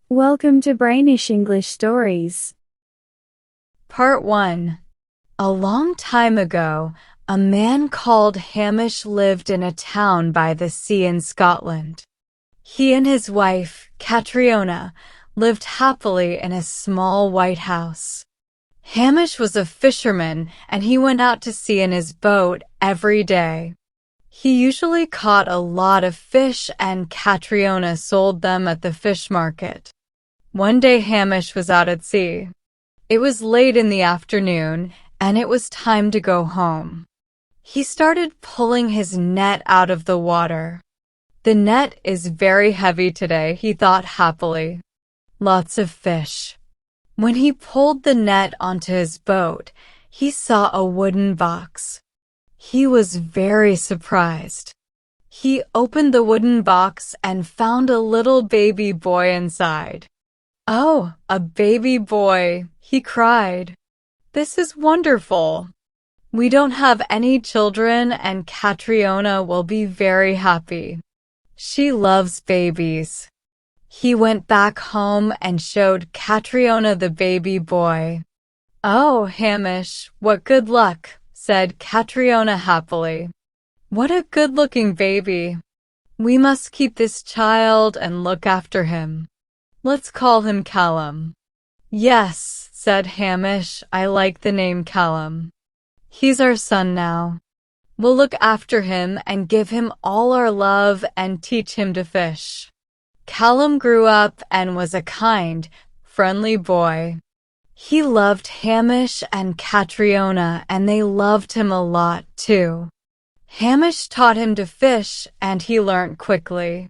Welcome to Brainish English Stories. Part 1. A long time ago, a man called Hamish lived in a town by the sea in Scotland. He and his wife, Catriona, lived happily in a small white house. Hamish was a fisherman and he went out to sea in his boat every day. He usually caught a lot of fish and Catriona sold them at the fish market. One day Hamish was out at sea. It was late in the afternoon and it was time to go home. He started pulling his net out of the water. The net is very heavy today, he thought happily. Lots of fish. When he pulled the net onto his boat, he saw a wooden box. He was very surprised. He opened the wooden box and found a little baby boy inside. "Oh, a baby boy," he cried. "This is wonderful. We don't have any children and Catriona will be very happy. She loves babies." He went back home and showed Catriona the baby boy. "Oh, Hamish, what good luck," said Catriona happily. "What a good-looking baby. We must keep this child and look after him. Let's call him Callum." "Yes," said Hamish, "I like the name Callum. He's our son now. We'll look after him and give him all our love and teach him to fish." Callum grew up and was a kind, friendly boy. He loved Hamish and Catriona and they loved him a lot too. Hamish taught him to fish and he learned quickly.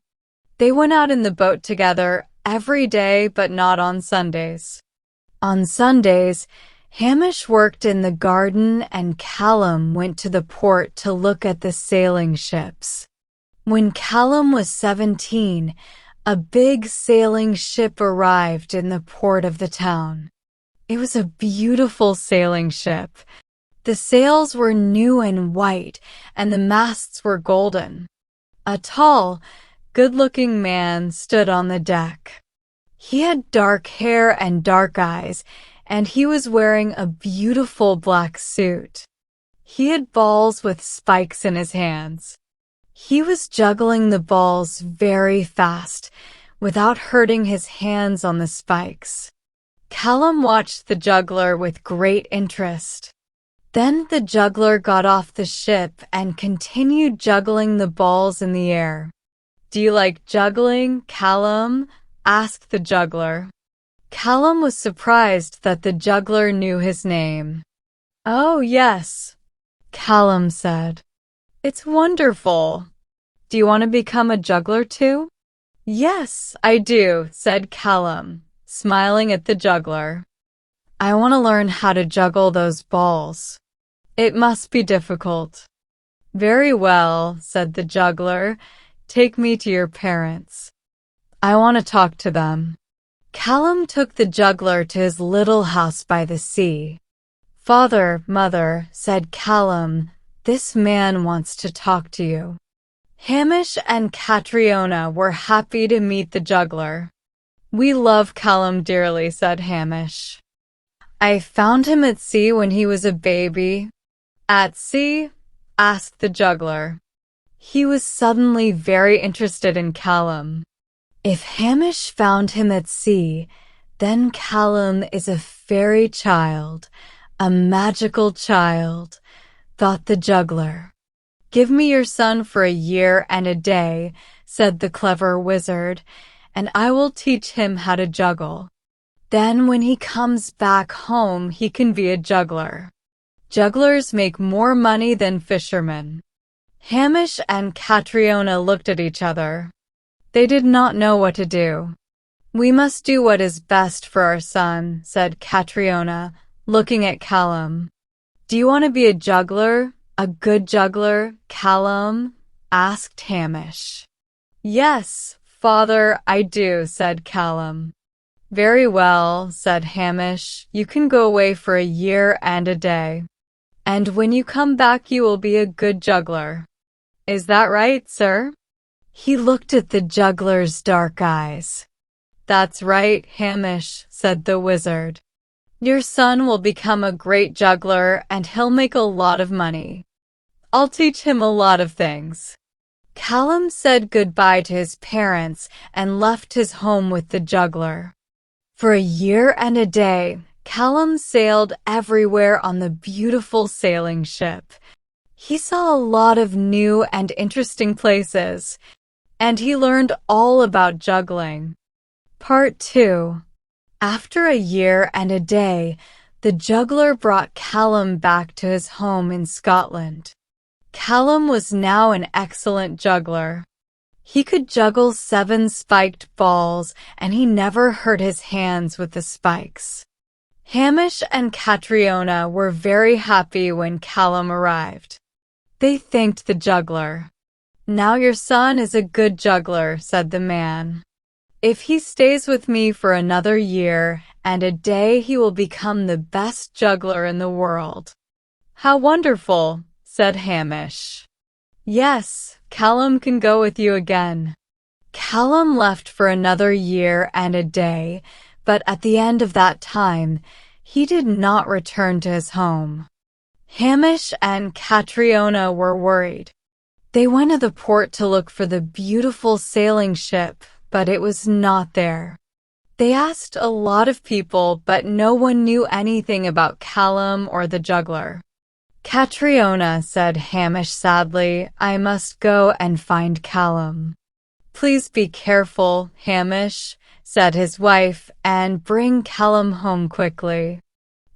They went out in the boat together every day but not on Sundays. On Sundays, Hamish worked in the garden and Callum went to the port to look at the sailing ships. When Callum was 17, a big sailing ship arrived in the port of the town. It was a beautiful sailing ship. The sails were new and white, and the masts were golden. A tall, good-looking man stood on the deck. He had dark hair and dark eyes, and he was wearing a beautiful black suit. He had balls with spikes in his hands. He was juggling the balls very fast, without hurting his hands on the spikes. Callum watched the juggler with great interest. Then the juggler got off the ship and continued juggling the balls in the air. "Do you like juggling, Callum?" asked the juggler. Callum was surprised that the juggler knew his name. "Oh, yes," Callum said. "It's wonderful. Do you want to become a juggler too?" "Yes, I do," said Callum, smiling at the juggler. "I want to learn how to juggle those balls. It must be difficult." "Very well," said the juggler. "Take me to your parents. I want to talk to them." Callum took the juggler to his little house by the sea. "Father, mother," said Callum, "this man wants to talk to you." Hamish and Catriona were happy to meet the juggler. "We love Callum dearly," said Hamish. "I found him at sea when he was a baby." "At sea?" asked the juggler. He was suddenly very interested in Callum. If Hamish found him at sea, then Callum is a fairy child, a magical child, thought the juggler. "Give me your son for a year and a day," said the clever wizard, "and I will teach him how to juggle. Then when he comes back home, he can be a juggler. Jugglers make more money than fishermen." Hamish and Catriona looked at each other. They did not know what to do. "We must do what is best for our son," said Catriona, looking at Callum. "Do you want to be a juggler, a good juggler, Callum?" asked Hamish. "Yes, father, I do," said Callum. "Very well," said Hamish. "You can go away for a year and a day. And when you come back you will be a good juggler. Is that right, sir?" He looked at the juggler's dark eyes. "That's right, Hamish," said the wizard. "Your son will become a great juggler and he'll make a lot of money. I'll teach him a lot of things." Callum said goodbye to his parents and left his home with the juggler. For a year and a day, Callum sailed everywhere on the beautiful sailing ship. He saw a lot of new and interesting places, and he learned all about juggling. Part 2. After a year and a day, the juggler brought Callum back to his home in Scotland. Callum was now an excellent juggler. He could juggle 7 spiked balls, and he never hurt his hands with the spikes. Hamish and Catriona were very happy when Callum arrived. They thanked the juggler. "Now your son is a good juggler," said the man. "If he stays with me for another year and a day, he will become the best juggler in the world." "How wonderful," said Hamish. "Yes, Callum can go with you again." Callum left for another year and a day, but at the end of that time, he did not return to his home. Hamish and Catriona were worried. They went to the port to look for the beautiful sailing ship, but it was not there. They asked a lot of people, but no one knew anything about Callum or the juggler. "Catriona," said Hamish sadly, "I must go and find Callum." "Please be careful, Hamish," said his wife, "and bring Callum home quickly."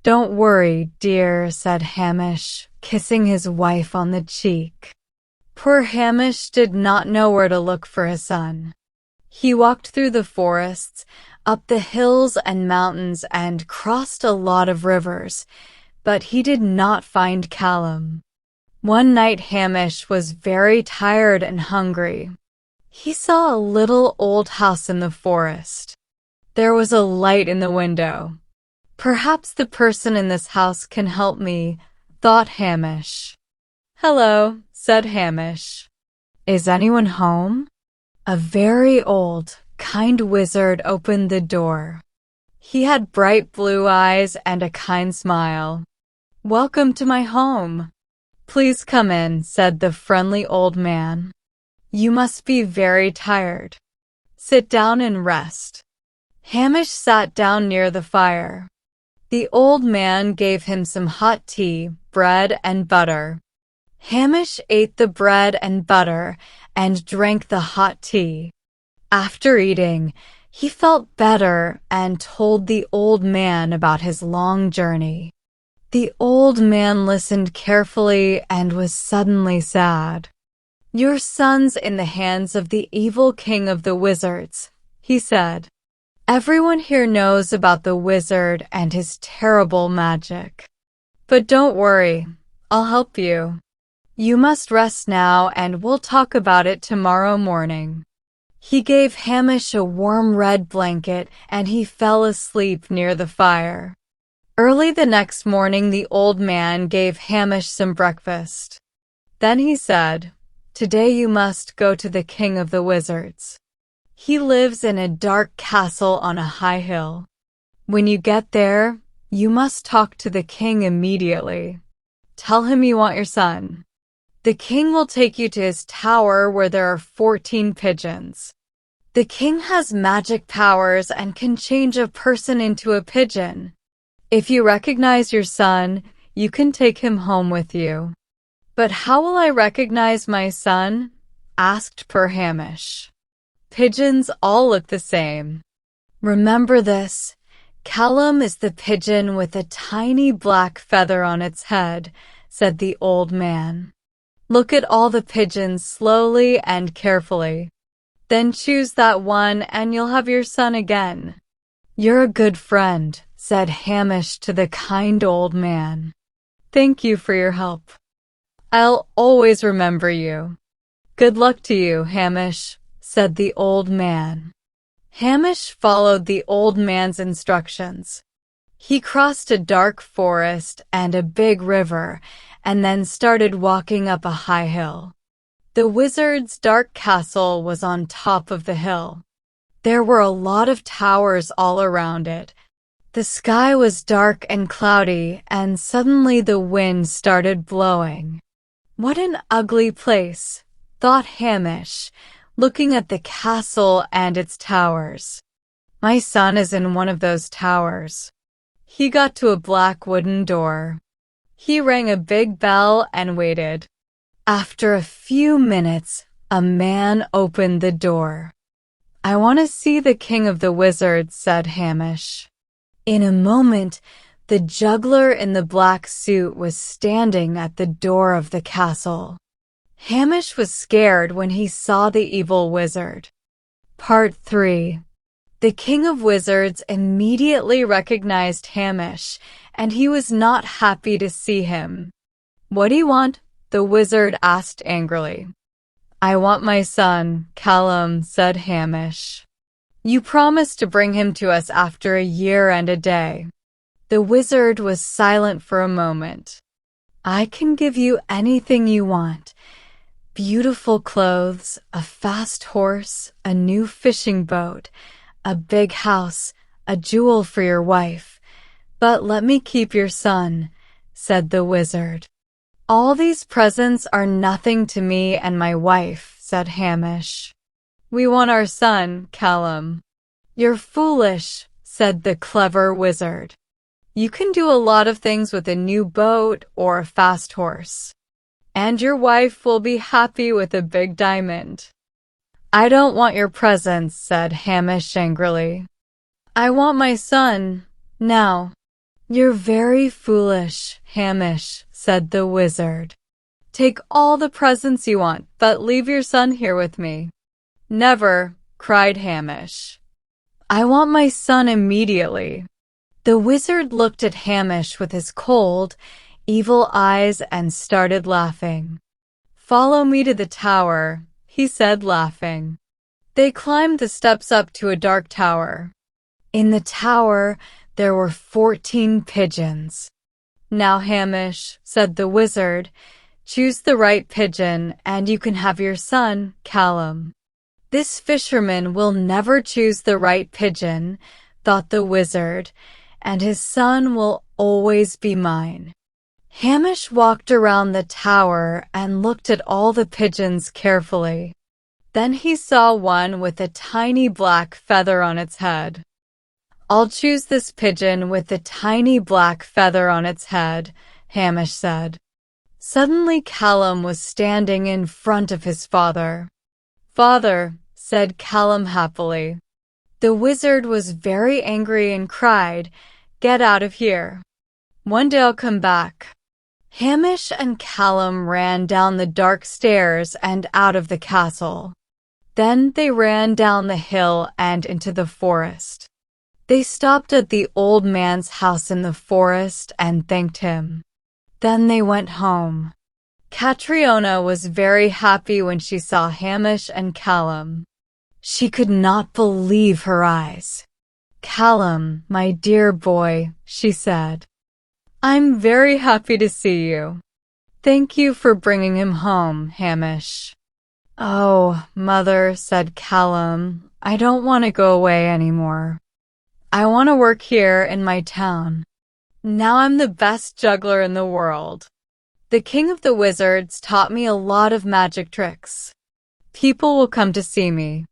"Don't worry, dear," said Hamish, kissing his wife on the cheek. Poor Hamish did not know where to look for his son. He walked through the forests, up the hills and mountains, and crossed a lot of rivers, but he did not find Callum. One night Hamish was very tired and hungry. He saw a little old house in the forest. There was a light in the window. "Perhaps the person in this house can help me," thought Hamish. "Hello," said Hamish. "Is anyone home?" A very old, kind wizard opened the door. He had bright blue eyes and a kind smile. "Welcome to my home." "Please come in," said the friendly old man. "You must be very tired. Sit down and rest." Hamish sat down near the fire. The old man gave him some hot tea, bread, and butter. Hamish ate the bread and butter and drank the hot tea. After eating, he felt better and told the old man about his long journey. The old man listened carefully and was suddenly sad. "Your son's in the hands of the evil king of the wizards," he said. "Everyone here knows about the wizard and his terrible magic. But don't worry, I'll help you. You must rest now and we'll talk about it tomorrow morning." He gave Hamish a warm red blanket and he fell asleep near the fire. Early the next morning, the old man gave Hamish some breakfast. Then he said, "Today you must go to the king of the wizards. He lives in a dark castle on a high hill. When you get there, you must talk to the king immediately. Tell him you want your son. The king will take you to his tower where there are 14 pigeons. The king has magic powers and can change a person into a pigeon. If you recognize your son, you can take him home with you." "But how will I recognize my son?" asked poor Hamish. "Pigeons all look the same. Remember this, Callum is the pigeon with a tiny black feather on its head," said the old man. "Look at all the pigeons slowly and carefully. Then choose that one and you'll have your son again." "You're a good friend," said Hamish to the kind old man. "Thank you for your help. I'll always remember you." "Good luck to you, Hamish," said the old man. Hamish followed the old man's instructions. He crossed a dark forest and a big river, and then started walking up a high hill. The wizard's dark castle was on top of the hill. There were a lot of towers all around it. The sky was dark and cloudy, and suddenly the wind started blowing. What an ugly place, thought Hamish, looking at the castle and its towers. My son is in one of those towers. He got to a black wooden door. He rang a big bell and waited. After a few minutes, a man opened the door. "I want to see the king of the wizards," said Hamish. In a moment, the juggler in the black suit was standing at the door of the castle. Hamish was scared when he saw the evil wizard. Part 3. The King of Wizards immediately recognized Hamish, and he was not happy to see him. "What do you want?" the wizard asked angrily. "I want my son, Callum," said Hamish. "You promised to bring him to us after a year and a day." The wizard was silent for a moment. "I can give you anything you want. Beautiful clothes, a fast horse, a new fishing boat, a big house, a jewel for your wife. But let me keep your son," said the wizard. "All these presents are nothing to me and my wife," said Hamish. "We want our son, Callum." "You're foolish," said the clever wizard. "You can do a lot of things with a new boat or a fast horse. And your wife will be happy with a big diamond." "I don't want your presents," said Hamish angrily. "I want my son, now." "You're very foolish, Hamish," said the wizard. "Take all the presents you want, but leave your son here with me." "Never," cried Hamish. "I want my son immediately." The wizard looked at Hamish with his cold, evil eyes and started laughing. "Follow me to the tower," he said, laughing. They climbed the steps up to a dark tower. In the tower, there were 14 pigeons. "Now, Hamish," said the wizard, "choose the right pigeon, and you can have your son, Callum." "This fisherman will never choose the right pigeon," thought the wizard, "and his son will always be mine." Hamish walked around the tower and looked at all the pigeons carefully. Then he saw one with a tiny black feather on its head. "I'll choose this pigeon with the tiny black feather on its head," Hamish said. Suddenly Callum was standing in front of his father. "Father," said Callum happily. The wizard was very angry and cried, "Get out of here. One day I'll come back." Hamish and Callum ran down the dark stairs and out of the castle. Then they ran down the hill and into the forest. They stopped at the old man's house in the forest and thanked him. Then they went home. Catriona was very happy when she saw Hamish and Callum. She could not believe her eyes. "Callum, my dear boy," she said. "I'm very happy to see you." "Thank you for bringing him home, Hamish." "Oh, Mother," said Callum, "I don't want to go away anymore. I want to work here in my town. Now I'm the best juggler in the world. The King of the Wizards taught me a lot of magic tricks. People will come to see me."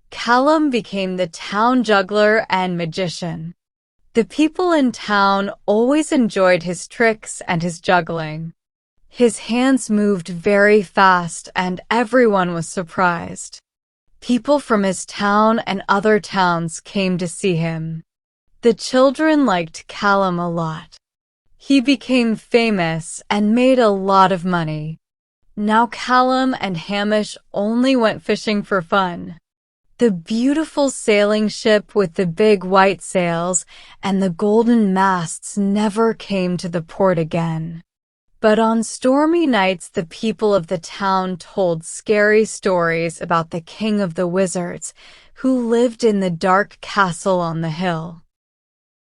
Callum became the town juggler and magician. The people in town always enjoyed his tricks and his juggling. His hands moved very fast and everyone was surprised. People from his town and other towns came to see him. The children liked Callum a lot. He became famous and made a lot of money. Now Callum and Hamish only went fishing for fun. The beautiful sailing ship with the big white sails and the golden masts never came to the port again. But on stormy nights, the people of the town told scary stories about the King of the Wizards, who lived in the dark castle on the hill.